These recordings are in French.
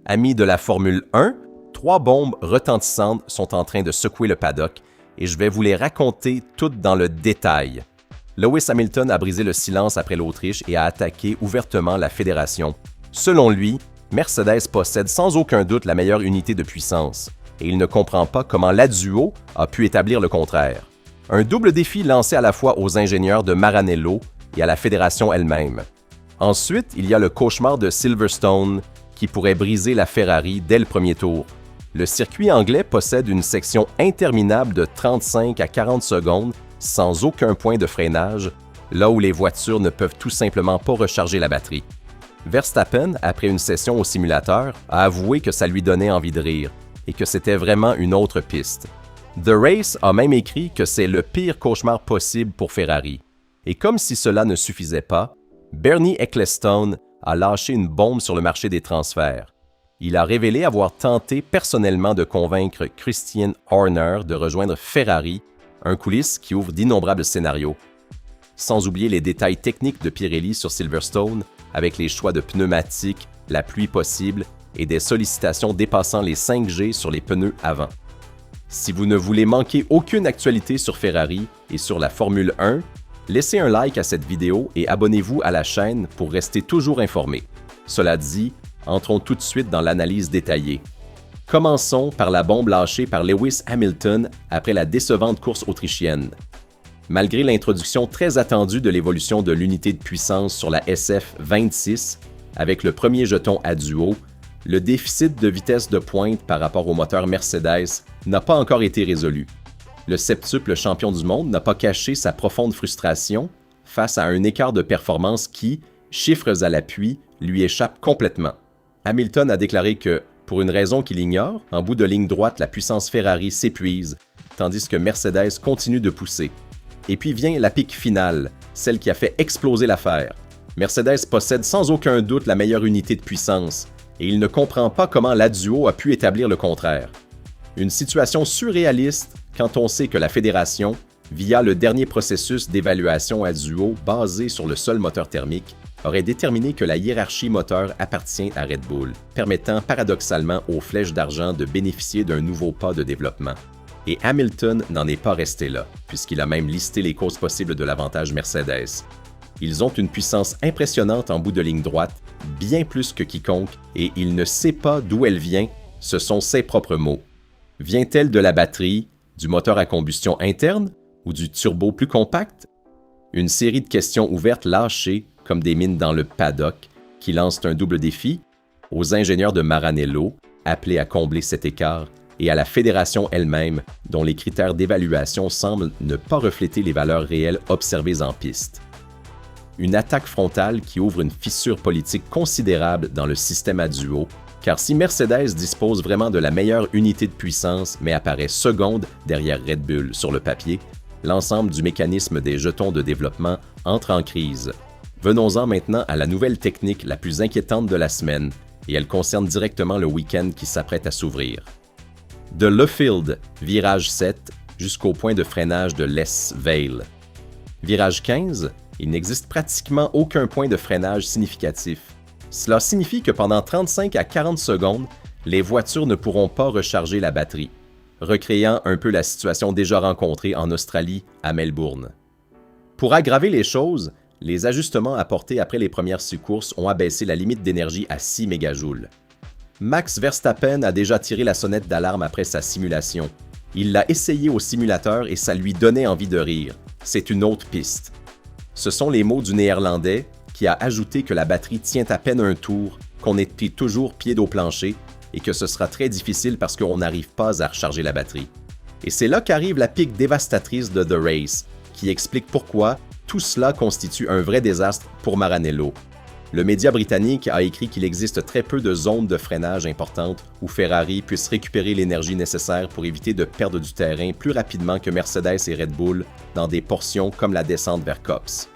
Amis de la Formule 1, 3 bombes retentissantes sont en train de secouer le paddock et je vais vous les raconter toutes dans le détail. Lewis Hamilton a brisé le silence après l'Autriche et a attaqué ouvertement la fédération. Selon lui, Mercedes possède sans aucun doute la meilleure unité de puissance et il ne comprend pas comment la duo a pu établir le contraire. Un double défi lancé à la fois aux ingénieurs de Maranello et à la fédération elle-même. Ensuite, il y a le cauchemar de Silverstone qui pourrait briser la Ferrari dès le premier tour. Le circuit anglais possède une section interminable de 35 à 40 secondes sans aucun point de freinage, là où les voitures ne peuvent tout simplement pas recharger la batterie. Verstappen, après une session au simulateur, a avoué que ça lui donnait envie de rire et que c'était vraiment une autre piste. The Race a même écrit que c'est le pire cauchemar possible pour Ferrari. Et comme si cela ne suffisait pas, Bernie Ecclestone a lâché une bombe sur le marché des transferts. Il a révélé avoir tenté personnellement de convaincre Christian Horner de rejoindre Ferrari, un coulisse qui ouvre d'innombrables scénarios. Sans oublier les détails techniques de Pirelli sur Silverstone, avec les choix de pneumatiques, la pluie possible et des sollicitations dépassant les 5G sur les pneus avant. Si vous ne voulez manquer aucune actualité sur Ferrari et sur la Formule 1, laissez un like à cette vidéo et abonnez-vous à la chaîne pour rester toujours informé. Cela dit, entrons tout de suite dans l'analyse détaillée. Commençons par la bombe lâchée par Lewis Hamilton après la décevante course autrichienne. Malgré l'introduction très attendue de l'évolution de l'unité de puissance sur la SF26, avec le premier jeton à duo, le déficit de vitesse de pointe par rapport au moteur Mercedes n'a pas encore été résolu. Le septuple champion du monde n'a pas caché sa profonde frustration face à un écart de performance qui, chiffres à l'appui, lui échappe complètement. Hamilton a déclaré que, pour une raison qu'il ignore, en bout de ligne droite, la puissance Ferrari s'épuise, tandis que Mercedes continue de pousser. Et puis vient la pique finale, celle qui a fait exploser l'affaire. Mercedes possède sans aucun doute la meilleure unité de puissance, et il ne comprend pas comment la duo a pu établir le contraire. Une situation surréaliste quand on sait que la fédération, via le dernier processus d'évaluation à duo basé sur le seul moteur thermique, aurait déterminé que la hiérarchie moteur appartient à Red Bull, permettant paradoxalement aux flèches d'argent de bénéficier d'un nouveau pas de développement. Et Hamilton n'en est pas resté là, puisqu'il a même listé les causes possibles de l'avantage Mercedes. Ils ont une puissance impressionnante en bout de ligne droite, bien plus que quiconque, et il ne sait pas d'où elle vient, ce sont ses propres mots. Vient-elle de la batterie, du moteur à combustion interne ou du turbo plus compact? Une série de questions ouvertes lâchées, comme des mines dans le paddock, qui lancent un double défi aux ingénieurs de Maranello, appelés à combler cet écart, et à la fédération elle-même, dont les critères d'évaluation semblent ne pas refléter les valeurs réelles observées en piste. Une attaque frontale qui ouvre une fissure politique considérable dans le système à duo, car si Mercedes dispose vraiment de la meilleure unité de puissance mais apparaît seconde derrière Red Bull sur le papier, l'ensemble du mécanisme des jetons de développement entre en crise. Venons-en maintenant à la nouvelle technique la plus inquiétante de la semaine, et elle concerne directement le week-end qui s'apprête à s'ouvrir. De Luffield, virage 7, jusqu'au point de freinage de Les Vale. Virage 15, il n'existe pratiquement aucun point de freinage significatif. Cela signifie que pendant 35 à 40 secondes, les voitures ne pourront pas recharger la batterie, recréant un peu la situation déjà rencontrée en Australie à Melbourne. Pour aggraver les choses, les ajustements apportés après les premières 6 courses ont abaissé la limite d'énergie à 6 mégajoules. Max Verstappen a déjà tiré la sonnette d'alarme après sa simulation. Il l'a essayé au simulateur et ça lui donnait envie de rire. C'est une autre piste. Ce sont les mots du Néerlandais qui a ajouté que la batterie tient à peine un tour, qu'on est toujours pied au plancher et que ce sera très difficile parce qu'on n'arrive pas à recharger la batterie. Et c'est là qu'arrive la pique dévastatrice de The Race, qui explique pourquoi tout cela constitue un vrai désastre pour Maranello. Le média britannique a écrit qu'il existe très peu de zones de freinage importantes où Ferrari puisse récupérer l'énergie nécessaire pour éviter de perdre du terrain plus rapidement que Mercedes et Red Bull dans des portions comme la descente vers Copse.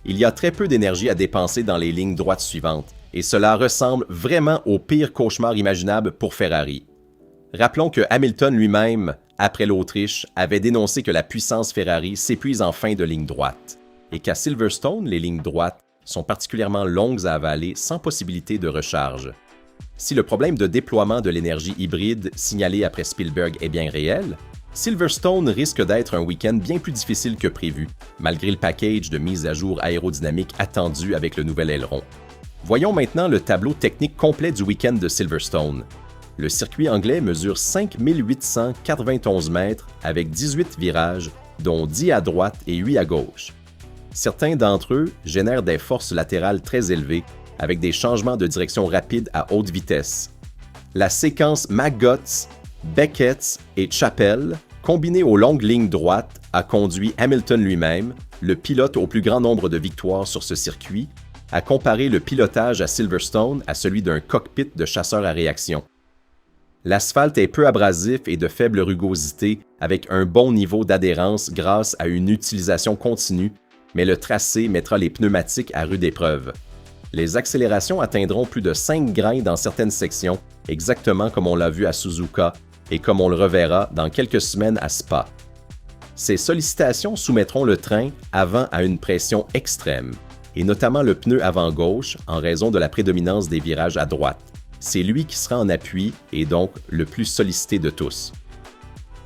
Il y a très peu d'énergie à dépenser dans les lignes droites suivantes, et cela ressemble vraiment au pire cauchemar imaginable pour Ferrari. Rappelons que Hamilton lui-même, après l'Autriche, avait dénoncé que la puissance Ferrari s'épuise en fin de ligne droite, et qu'à Silverstone, les lignes droites sont particulièrement longues à avaler sans possibilité de recharge. Si le problème de déploiement de l'énergie hybride signalé après Spielberg est bien réel, Silverstone risque d'être un week-end bien plus difficile que prévu, malgré le package de mise à jour aérodynamique attendu avec le nouvel aileron. Voyons maintenant le tableau technique complet du week-end de Silverstone. Le circuit anglais mesure 5891 mètres avec 18 virages, dont 10 à droite et 8 à gauche. Certains d'entre eux génèrent des forces latérales très élevées avec des changements de direction rapides à haute vitesse. La séquence Maggots, Beckett et Chappell, combinée aux longues lignes droites, a conduit Hamilton lui-même, le pilote au plus grand nombre de victoires sur ce circuit, à comparer le pilotage à Silverstone à celui d'un cockpit de chasseur à réaction. L'asphalte est peu abrasif et de faible rugosité, avec un bon niveau d'adhérence grâce à une utilisation continue, mais le tracé mettra les pneumatiques à rude épreuve. Les accélérations atteindront plus de 5 grains dans certaines sections, exactement comme on l'a vu à Suzuka et comme on le reverra dans quelques semaines à Spa. Ces sollicitations soumettront le train avant à une pression extrême, et notamment le pneu avant gauche en raison de la prédominance des virages à droite. C'est lui qui sera en appui et donc le plus sollicité de tous.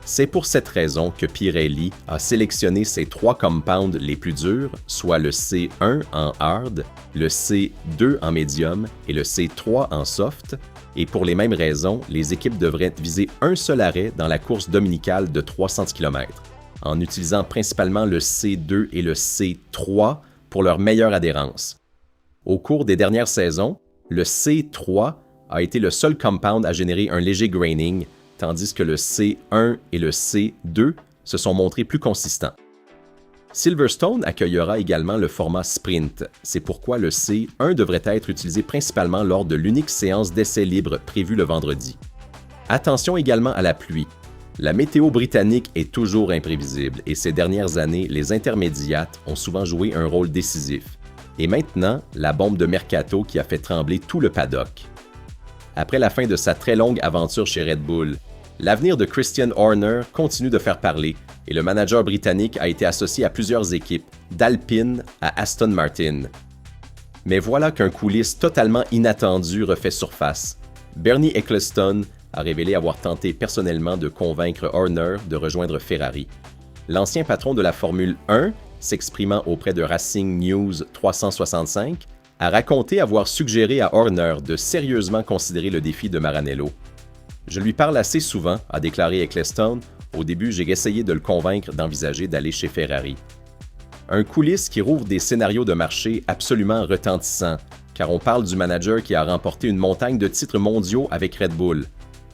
C'est pour cette raison que Pirelli a sélectionné ses 3 compounds les plus durs, soit le C1 en hard, le C2 en medium et le C3 en soft, et pour les mêmes raisons, les équipes devraient viser un seul arrêt dans la course dominicale de 300 km, en utilisant principalement le C2 et le C3 pour leur meilleure adhérence. Au cours des dernières saisons, le C3 a été le seul compound à générer un léger graining, tandis que le C1 et le C2 se sont montrés plus consistants. Silverstone accueillera également le format sprint, c'est pourquoi le C1 devrait être utilisé principalement lors de l'unique séance d'essais libres prévue le vendredi. Attention également à la pluie. La météo britannique est toujours imprévisible et ces dernières années, les intermédiates ont souvent joué un rôle décisif. Et maintenant, la bombe de Mercato qui a fait trembler tout le paddock. Après la fin de sa très longue aventure chez Red Bull, l'avenir de Christian Horner continue de faire parler et le manager britannique a été associé à plusieurs équipes, d'Alpine à Aston Martin. Mais voilà qu'un coulisse totalement inattendu refait surface. Bernie Ecclestone a révélé avoir tenté personnellement de convaincre Horner de rejoindre Ferrari. L'ancien patron de la Formule 1, s'exprimant auprès de Racing News 365, a raconté avoir suggéré à Horner de sérieusement considérer le défi de Maranello. « Je lui parle assez souvent », a déclaré Ecclestone. « Au début, j'ai essayé de le convaincre d'envisager d'aller chez Ferrari. » Un coulisse qui rouvre des scénarios de marché absolument retentissants, car on parle du manager qui a remporté une montagne de titres mondiaux avec Red Bull.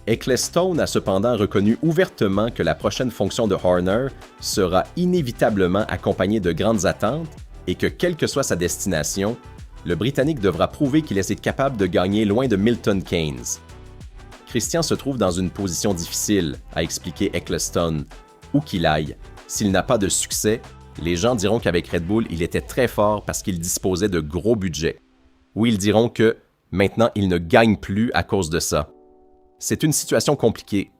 Ecclestone a cependant reconnu ouvertement que la prochaine fonction de Horner sera inévitablement accompagnée de grandes attentes et que, quelle que soit sa destination, le Britannique devra prouver qu'il est capable de gagner loin de Milton Keynes. Christian se trouve dans une position difficile, a expliqué Ecclestone. Où qu'il aille, s'il n'a pas de succès, les gens diront qu'avec Red Bull, il était très fort parce qu'il disposait de gros budgets. Ou ils diront que, maintenant, il ne gagne plus à cause de ça. C'est une situation compliquée.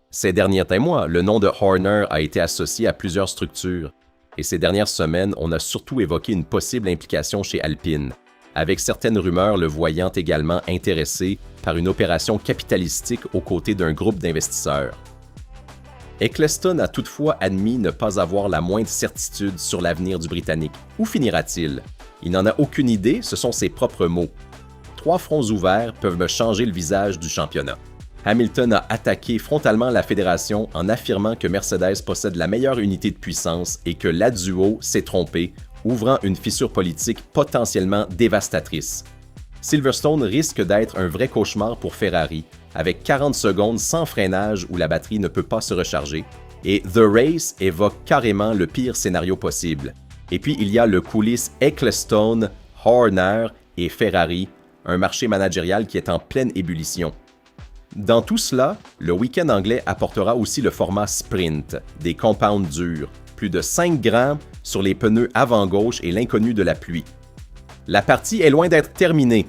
Ces derniers mois, le nom de Horner a été associé à plusieurs structures. Et ces dernières semaines, on a surtout évoqué une possible implication chez Alpine, avec certaines rumeurs le voyant également intéressé par une opération capitalistique aux côtés d'un groupe d'investisseurs. Ecclestone a toutefois admis ne pas avoir la moindre certitude sur l'avenir du Britannique. Où finira-t-il? Il n'en a aucune idée, ce sont ses propres mots. 3 fronts ouverts peuvent me changer le visage du championnat. Hamilton a attaqué frontalement la fédération en affirmant que Mercedes possède la meilleure unité de puissance et que l'Aduo s'est trompé, ouvrant une fissure politique potentiellement dévastatrice. Silverstone risque d'être un vrai cauchemar pour Ferrari, avec 40 secondes sans freinage où la batterie ne peut pas se recharger, et The Race évoque carrément le pire scénario possible. Et puis il y a le coulisse Ecclestone, Horner et Ferrari, un marché managérial qui est en pleine ébullition. Dans tout cela, le week-end anglais apportera aussi le format sprint, des compounds durs, plus de 5 grammes sur les pneus avant-gauche et l'inconnu de la pluie. La partie est loin d'être terminée.